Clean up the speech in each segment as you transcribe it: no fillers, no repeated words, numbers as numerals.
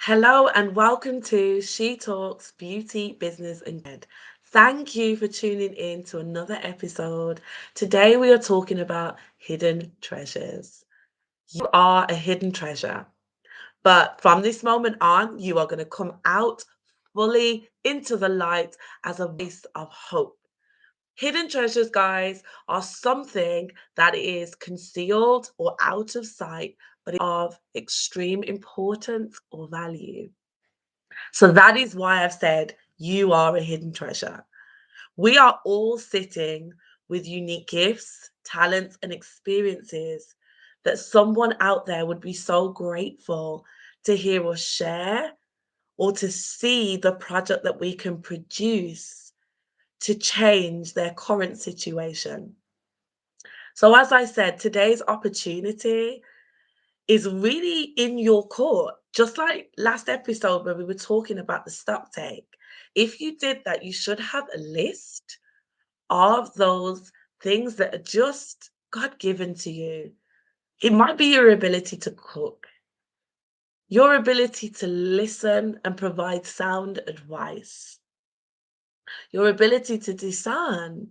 Hello and welcome to She Talks Beauty, Business and Good. Thank you for tuning in to another episode. Today we are talking about hidden treasures. You are a hidden treasure, but from this moment on, you are going to come out fully into the light as a voice of hope. Hidden treasures, guys, are something that is concealed or out of sight, but of extreme importance or value. So that is why I've said you are a hidden treasure. We are all sitting with unique gifts, talents, and experiences that someone out there would be so grateful to hear us share or to see the project that we can produce to change their current situation. So, as I said, today's opportunity is really in your court. Just like last episode where we were talking about the stock take. If you did that, you should have a list of those things that are just God given to you. It might be your ability to cook, your ability to listen and provide sound advice, your ability to discern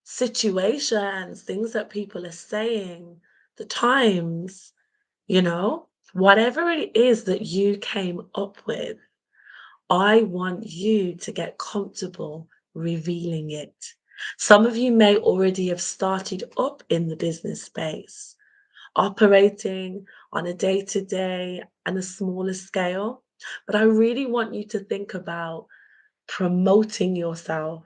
situations, things that people are saying, the times, whatever it is that you came up with, I want you to get comfortable revealing it. Some of you may already have started up in the business space, operating on a day to day and a smaller scale. But I really want you to think about promoting yourself.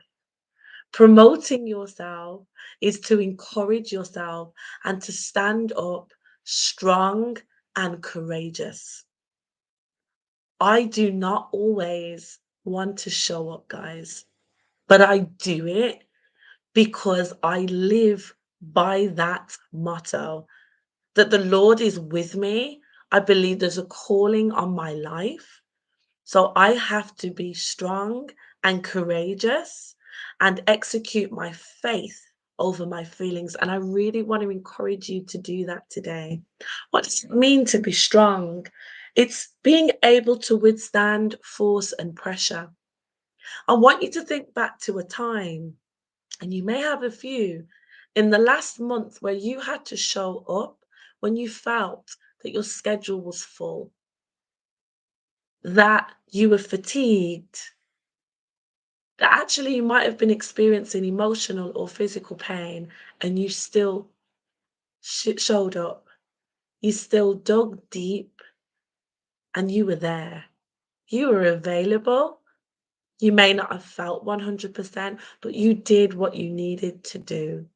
Promoting yourself is to encourage yourself and to stand up strong and courageous. I do not always want to show up, guys, but I do it because I live by that motto that the Lord is with me. I believe there's a calling on my life. So I have to be strong and courageous and execute my faith over my feelings. And I really want to encourage you to do that today. What does it mean to be strong? It's being able to withstand force and pressure. I want you to think back to a time, and you may have a few, in the last month where you had to show up when you felt that your schedule was full, that you were fatigued, that actually you might have been experiencing emotional or physical pain, and you still showed up. You still dug deep and you were there. You were available. You may not have felt 100%, but you did what you needed to do.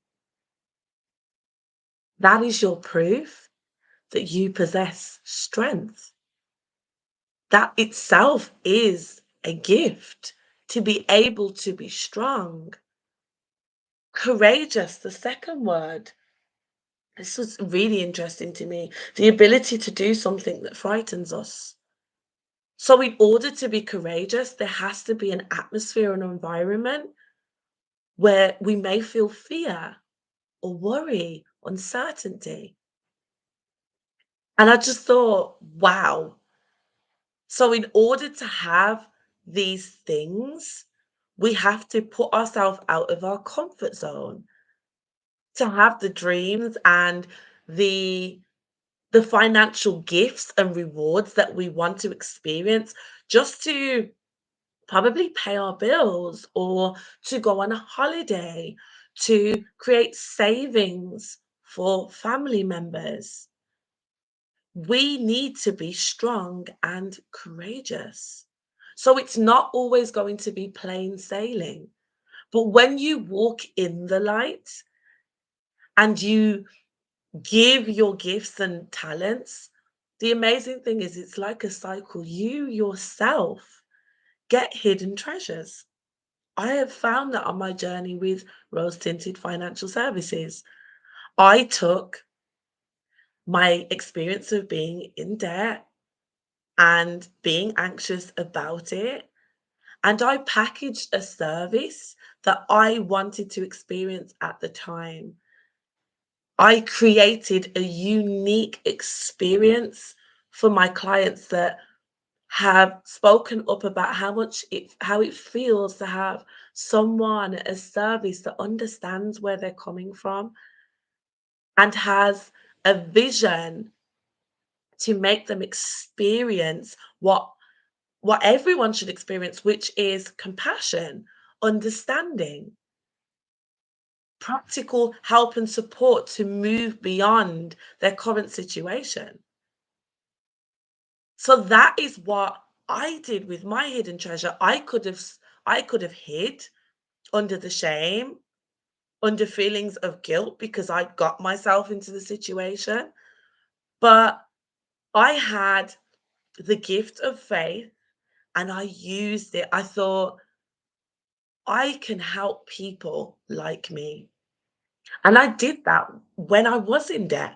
That is your proof that you possess strength. That itself is a gift to be able to be strong. Courageous, the second word. This was really interesting to me. The ability to do something that frightens us. So, in order to be courageous, there has to be an atmosphere and environment where we may feel fear or worry, uncertainty. And I just thought, wow. So, in order to have these things, we have to put ourselves out of our comfort zone to have the dreams and the the financial gifts and rewards that we want to experience just to probably pay our bills or to go on a holiday, to create savings for family members. We need to be strong and courageous. So it's not always going to be plain sailing. But when you walk in the light and you give your gifts and talents, the amazing thing is it's like a cycle. You yourself get hidden treasures. I have found that on my journey with Rose Tinted Financial Services. I took my experience of being in debt and being anxious about it, and I packaged a service that I wanted to experience at the time. I created a unique experience for my clients that have spoken up about how it feels to have someone at a service that understands where they're coming from and has a vision to make them experience what everyone should experience, which is compassion, understanding, practical help and support to move beyond their current situation. So that is what I did with my hidden treasure. I could have hid under the shame, under feelings of guilt because I got myself into the situation, but I had the gift of faith and I used it. I thought I can help people like me. And I did that when I was in debt.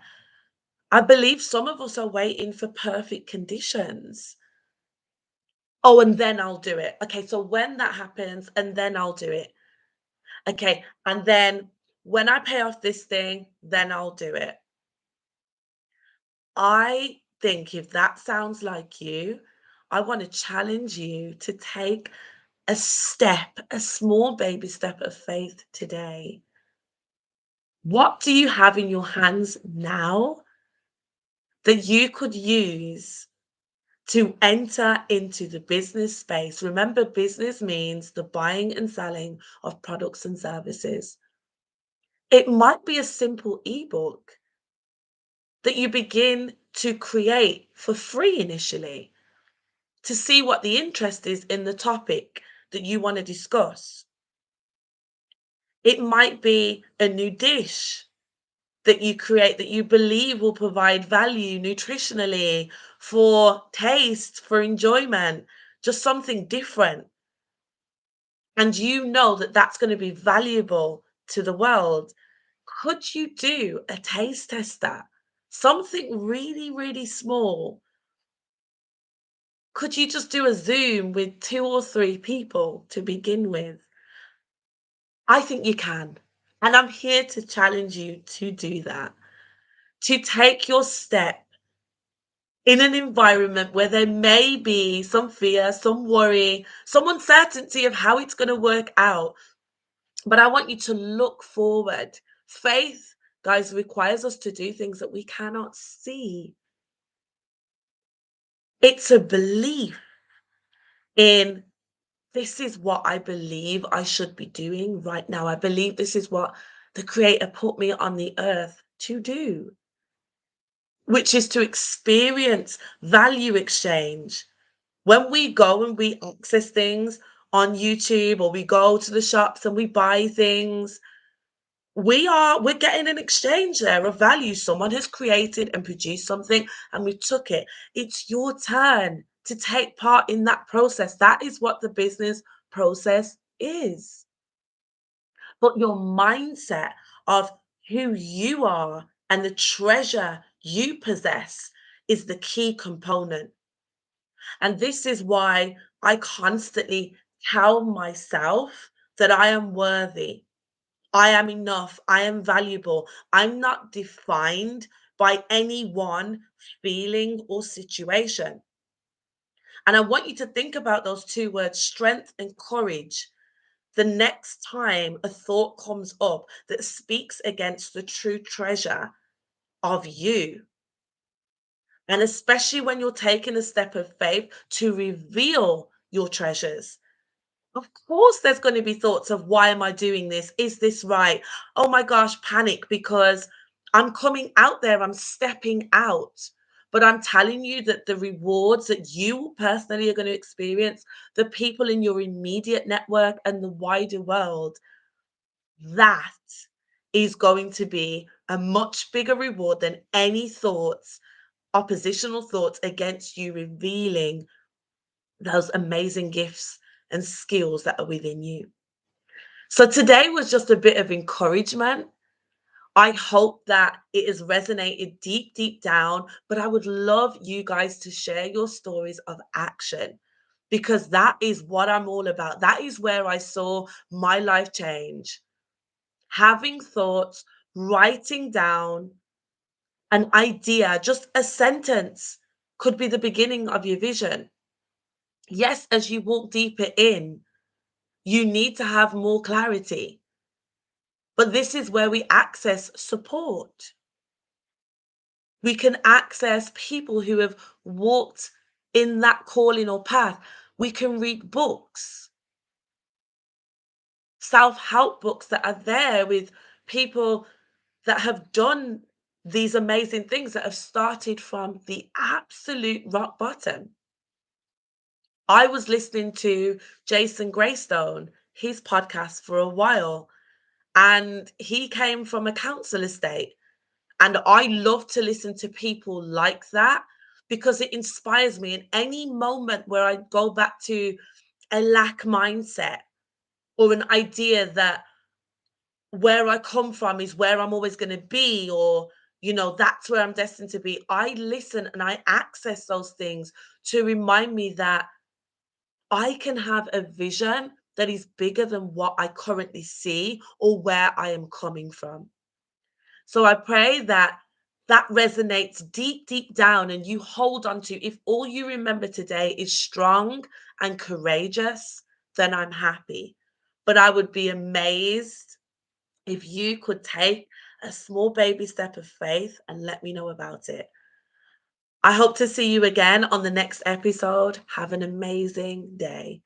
I believe some of us are waiting for perfect conditions. Oh, and then I'll do it. Okay, so when that happens, and then I'll do it. Okay, and then when I pay off this thing, then I'll do it. I think if that sounds like you, I want to challenge you to take a step, a small baby step of faith today. What do you have in your hands now that you could use to enter into the business space? Remember, business means the buying and selling of products and services. It might be a simple ebook that you begin to create for free initially to see what the interest is in the topic that you want to discuss. It might be a new dish that you create that you believe will provide value nutritionally, for taste, for enjoyment, just something different. And you know that that's going to be valuable to the world. Could you do a taste tester? Something really, really small. Could you just do a Zoom with 2 or 3 people to begin with? I think you can. And I'm here to challenge you to do that, to take your step in an environment where there may be some fear, some worry, some uncertainty of how it's going to work out. But I want you to look forward. Faith, guys, requires us to do things that we cannot see. It's a belief in this is what I believe I should be doing right now. I believe this is what the Creator put me on the earth to do, which is to experience value exchange. When we go and we access things on YouTube or we go to the shops and we buy things, we're getting an exchange there of value. Someone has created and produced something and we took it. It's your turn to take part in that process. That is what the business process is. But your mindset of who you are and the treasure you possess is the key component. And this is why I constantly tell myself that I am worthy, I am enough, I am valuable. I'm not defined by any one feeling or situation. And I want you to think about those two words, strength and courage, the next time a thought comes up that speaks against the true treasure of you. And especially when you're taking a step of faith to reveal your treasures. Of course, there's going to be thoughts of why am I doing this? Is this right? Oh my gosh, panic because I'm coming out there, I'm stepping out. But I'm telling you that the rewards that you personally are going to experience, the people in your immediate network and the wider world, that is going to be a much bigger reward than any thoughts, oppositional thoughts against you revealing those amazing gifts and skills that are within you. So today was just a bit of encouragement. I hope that it has resonated deep, deep down, but I would love you guys to share your stories of action because that is what I'm all about. That is where I saw my life change. Having thoughts, writing down an idea, just a sentence could be the beginning of your vision. Yes, as you walk deeper in, you need to have more clarity. But this is where we access support. We can access people who have walked in that calling or path. We can read books, self-help books that are there with people that have done these amazing things that have started from the absolute rock bottom. I was listening to Jason Greystone, his podcast for a while, and he came from a council estate. And I love to listen to people like that because it inspires me in any moment where I go back to a lack mindset or an idea that where I come from is where I'm always going to be, or, that's where I'm destined to be. I listen and I access those things to remind me that I can have a vision that is bigger than what I currently see or where I am coming from. So I pray that that resonates deep, deep down and you hold on to. If all you remember today is strong and courageous, then I'm happy. But I would be amazed if you could take a small baby step of faith and let me know about it. I hope to see you again on the next episode. Have an amazing day.